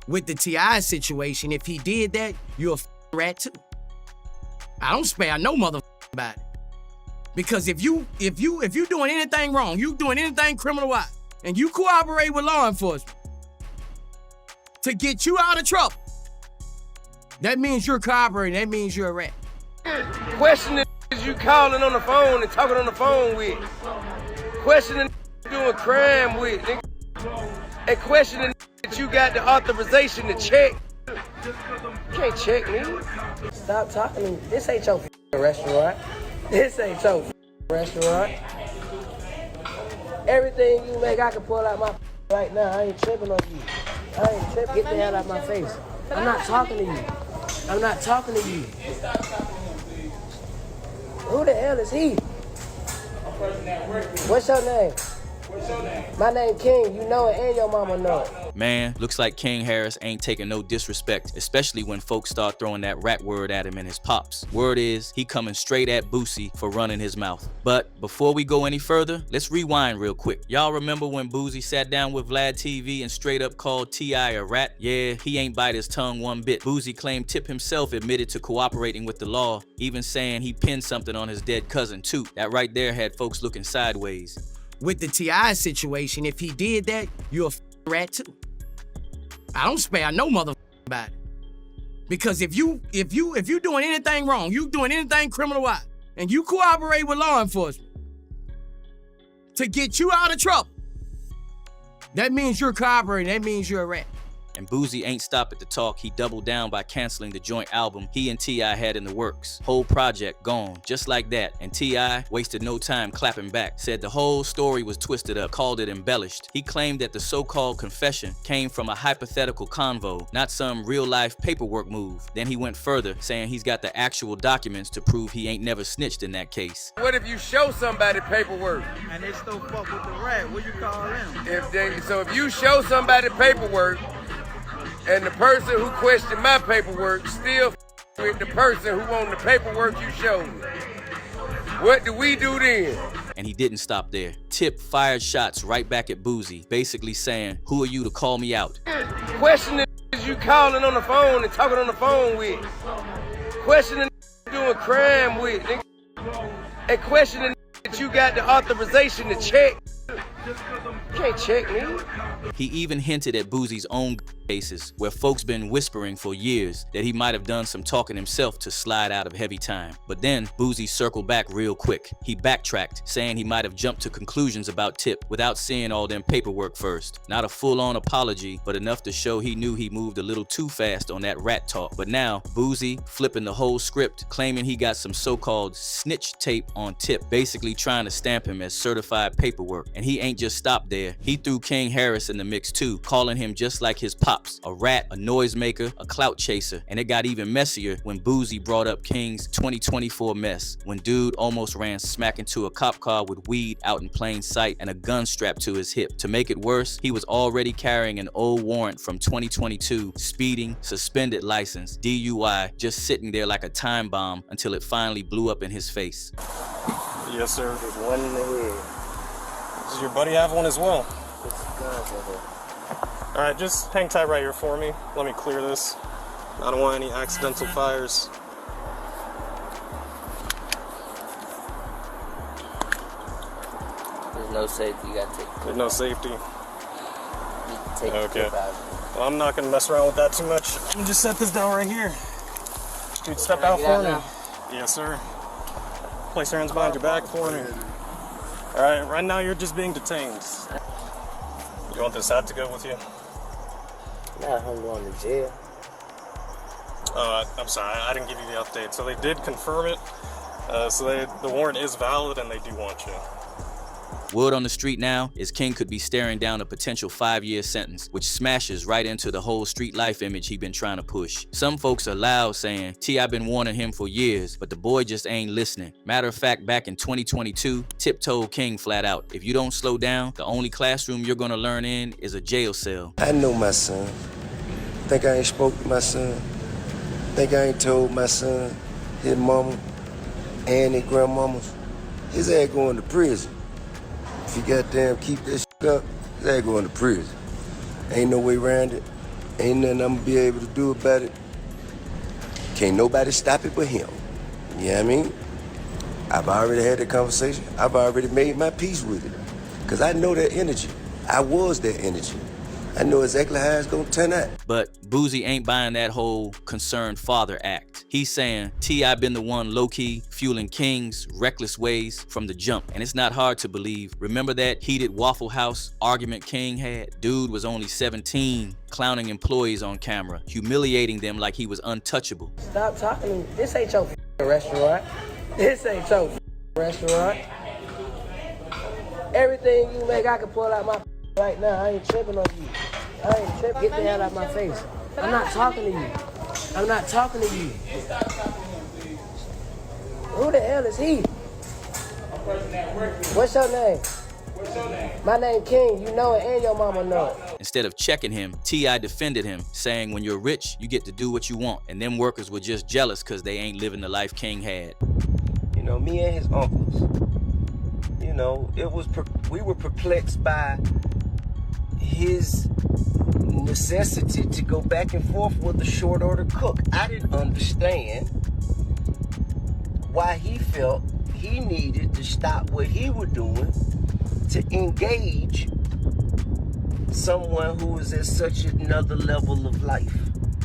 With the T.I. situation, if he did that, you're a rat too. I don't spare no mother about it. Because if you doing anything wrong, you doing anything criminal-wise, and you cooperate with law enforcement to get you out of trouble, that means you're cooperating, that means you're a rat. Questioning you calling on the phone and talking on the phone with. Questioning doing crime with. And questioning that you got the authorization to check. You can't check me. Stop talking to me. This ain't your restaurant. This ain't your restaurant. Everything you make, I can pull out my right now. I ain't tripping on you. I ain't tripping. Get the hell out of my face. I'm not talking to you. I'm not talking to you. Who the hell is he? What's your name? My name King. You know it and your mama know it. Man, looks like King Harris ain't taking no disrespect, especially when folks start throwing that rat word at him and his pops. Word is, he coming straight at Boosie for running his mouth. But before we go any further, let's rewind real quick. Y'all remember when Boosie sat down with VladTV and straight up called T.I. a rat? Yeah, he ain't bite his tongue one bit. Boosie claimed Tip himself admitted to cooperating with the law, even saying he pinned something on his dead cousin Toot. That right there had folks looking sideways. With the T.I. situation, if he did that, you're a rat too. I don't spare no mother about it. Because if you doing anything wrong, you doing anything criminal-wise, and you cooperate with law enforcement to get you out of trouble, that means you're cooperating, that means you're a rat. And Boosie ain't stopped at the talk. He doubled down by canceling the joint album he and T.I. had in the works. Whole project gone, just like that. And T.I. wasted no time clapping back. Said the whole story was twisted up, called it embellished. He claimed that the so-called confession came from a hypothetical convo, not some real-life paperwork move. Then he went further, saying he's got the actual documents to prove he ain't never snitched in that case. What if you show somebody paperwork? And they still fuck with the rat, what you call them? If you show somebody paperwork, and the person who questioned my paperwork still with the person who wanted the paperwork you showed me, what do we do then? And he didn't stop there. Tip fired shots right back at Boosie, basically saying, "Who are you to call me out?" Questioning you calling on the phone and talking on the phone with. Questioning doing crime with. And questioning that you got the authorization to check. You can't check me. He even hinted at Boosie's own cases, where folks been whispering for years that he might have done some talking himself to slide out of heavy time. But then Boosie circled back real quick. He backtracked, saying he might have jumped to conclusions about Tip without seeing all them paperwork first. Not a full-on apology, but enough to show he knew he moved a little too fast on that rat talk. But now, Boosie flipping the whole script, claiming he got some so-called snitch tape on Tip, basically trying to stamp him as certified paperwork. And he ain't just stopped there. He threw King Harris in the mix too, calling him just like his pops, a rat, a noisemaker, a clout chaser. And it got even messier when Boosie brought up King's 2024 mess, when dude almost ran smack into a cop car with weed out in plain sight and a gun strapped to his hip. To make it worse, he was already carrying an old warrant from 2022, speeding, suspended license, DUI, just sitting there like a time bomb until it finally blew up in his face. Yes, sir. There's one in the head. Does your buddy have one as well? It's guns in here. All right, just hang tight right here for me. Let me clear this. I don't want any accidental fires. There's no safety. You gotta take. There's no safety. You can take the Okay. clip out. Well, I'm not gonna mess around with that too much. Let me just set this down right here. Dude, step out Get for out me. now. Yes, sir. Place your hands behind your back for me. All right, right now you're just being detained. You want this hat to go with you? Not I'm going to jail. I'm sorry, I didn't give you the update. So they did confirm it. The warrant is valid and they do want you. Word on the street now is King could be staring down a potential 5-year sentence, which smashes right into the whole street life image he been trying to push. Some folks are loud saying T.I. been warning him for years, but the boy just ain't listening. Matter of fact, back in 2022, Tip told King flat out, if you don't slow down, the only classroom you're gonna learn in is a jail cell. I know my son. Think I ain't spoke to my son. Think I ain't told my son, his mama, and his grandmamas. His ass going to prison. If you goddamn keep this shit up, his ass going to prison. Ain't no way around it. Ain't nothing I'm gonna be able to do about it. Can't nobody stop it but him. You know what I mean? I've already had the conversation. I've already made my peace with it. Because I know that energy. I was that energy. I know exactly how it's gonna turn out. But Boosie ain't buying that whole concerned father act. He's saying T.I. been the one low-key fueling King's reckless ways from the jump. And it's not hard to believe. Remember that heated Waffle House argument King had? Dude was only 17, clowning employees on camera, humiliating them like he was untouchable. Stop talking to me. This ain't your restaurant. This ain't your restaurant. Everything you make, I can pull out my right now. I ain't tripping on you. I ain't tripping. Get the hell out of my face. I'm not talking to you. I'm not talking to you. Who the hell is he? What's your name? My name King. You know it and your mama know it. Instead of checking him, T.I. defended him, saying when you're rich, you get to do what you want. And them workers were just jealous because they ain't living the life King had. You know, me and his uncles, you know, we were perplexed by his necessity to go back and forth with the short order cook. I didn't understand why he felt he needed to stop what he was doing to engage someone who was at such another level of life.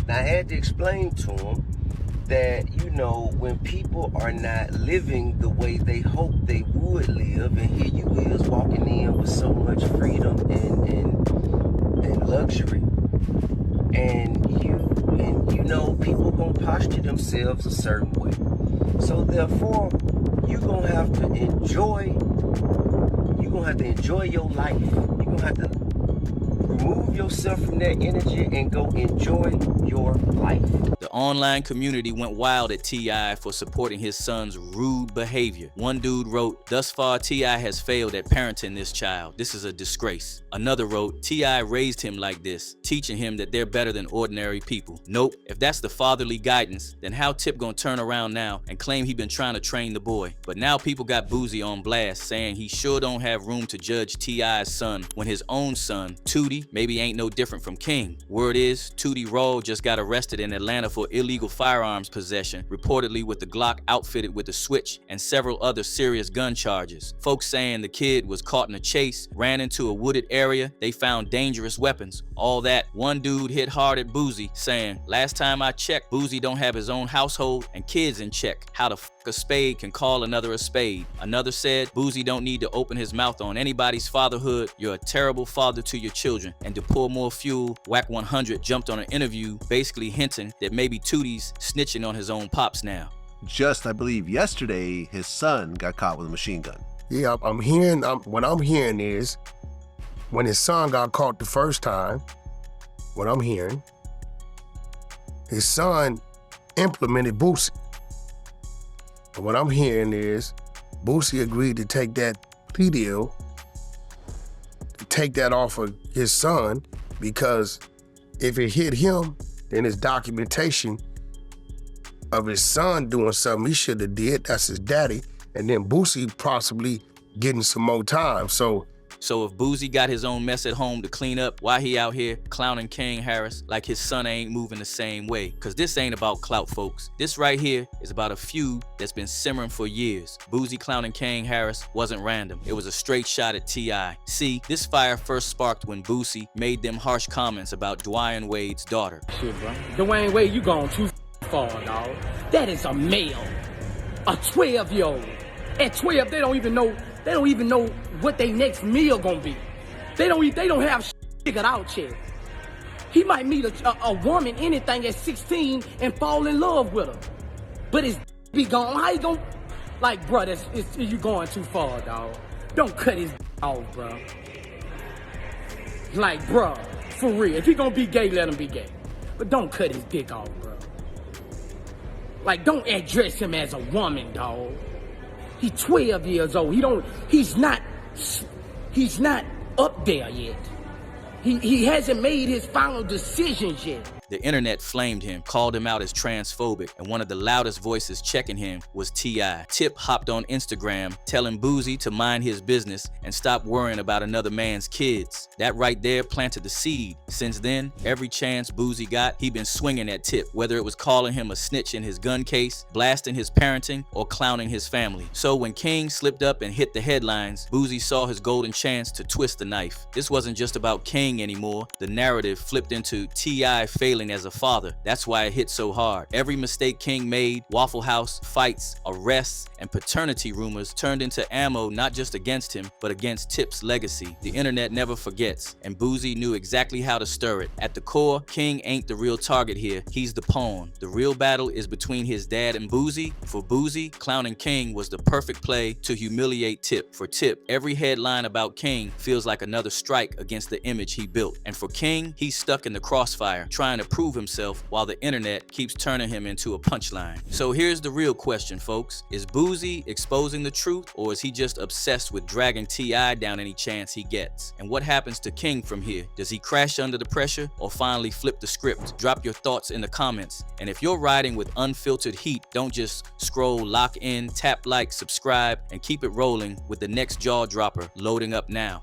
And I had to explain to him that, you know, when people are not living the way they hope they would live, and here you is walking in with so much freedom and luxury, and you know people gonna posture themselves a certain way. So therefore, you're gonna have to enjoy your life. You're gonna have to remove yourself from that energy and go enjoy your life. The online community went wild at T.I. for supporting his son's rude behavior. One dude wrote, "Thus far, T.I. has failed at parenting this child. This is a disgrace." Another wrote, "T.I. raised him like this, teaching him that they're better than ordinary people." Nope, if that's the fatherly guidance, then how Tip gonna turn around now and claim he been trying to train the boy? But now people got Boosie on blast, saying he sure don't have room to judge T.I.'s son when his own son, Tootie, maybe ain't no different from King. Word is, Tootie Roll just got arrested in Atlanta for illegal firearms possession, reportedly with the Glock outfitted with a switch and several other serious gun charges. Folks saying the kid was caught in a chase, ran into a wooded area, they found dangerous weapons, all that. One dude hit hard at Boosie, saying, "Last time I checked, Boosie don't have his own household and kids in check. How the f a spade can call another a spade." Another said, "Boosie don't need to open his mouth on anybody's fatherhood. You're a terrible father to your children." And to pour more fuel, Whack 100 jumped on an interview basically hinting that maybe Tootie's snitching on his own pops now. Just, I believe, yesterday, his son got caught with a machine gun. Yeah, what I'm hearing is, when his son got caught the first time, what I'm hearing, his son implemented Boosie. And what I'm hearing is, Boosie agreed to take that plea deal, to take that off of his son, because if it hit him, then his documentation of his son doing something he should have did, that's his daddy, and then Boosie possibly getting some more time. So if Boosie got his own mess at home to clean up, why he out here clowning King Harris like his son ain't moving the same way? Cause this ain't about clout, folks. This right here is about a feud that's been simmering for years. Boosie clowning King Harris wasn't random. It was a straight shot at T.I. See, this fire first sparked when Boosie made them harsh comments about Dwayne Wade's daughter. Shit, bro. Dwayne Wade, you gone too far, dog. That is a male. A 12-year-old. At 12, they don't even know what their next meal gonna be. They don't have shit figured out yet. He might meet a woman, anything at 16 and fall in love with her. But his be gone. How you gonna, like, bro, you going too far, dog. Don't cut his off, bro. Like, bro, for real. If he gonna be gay, let him be gay. But don't cut his dick off, bro. Like, don't address him as a woman, dog. He's 12 years old. He's not up there yet. He hasn't made his final decisions yet. The internet flamed him, called him out as transphobic, and one of the loudest voices checking him was T.I. Tip hopped on Instagram telling Boosie to mind his business and stop worrying about another man's kids. That right there planted the seed. Since then, every chance Boosie got, he been swinging at Tip, whether it was calling him a snitch in his gun case, blasting his parenting, or clowning his family. So when King slipped up and hit the headlines, Boosie saw his golden chance to twist the knife. This wasn't just about King anymore. The narrative flipped into T.I. failing as a father. That's why it hit so hard. Every mistake King made, Waffle House, fights, arrests, and paternity rumors turned into ammo not just against him, but against Tip's legacy. The internet never forgets, and Boosie knew exactly how to stir it. At the core, King ain't the real target here, he's the pawn. The real battle is between his dad and Boosie. For Boosie, clowning King was the perfect play to humiliate Tip. For Tip, every headline about King feels like another strike against the image he built. And for King, he's stuck in the crossfire, trying to prove himself while the internet keeps turning him into a punchline. So here's the real question, folks. Is Boosie exposing the truth, or is he just obsessed with dragging T.I. down any chance he gets? And what happens to King from here? Does he crash under the pressure or finally flip the script? Drop your thoughts in the comments. And if you're riding with unfiltered heat, don't just scroll, lock in, tap like, subscribe, and keep it rolling with the next jaw dropper loading up now.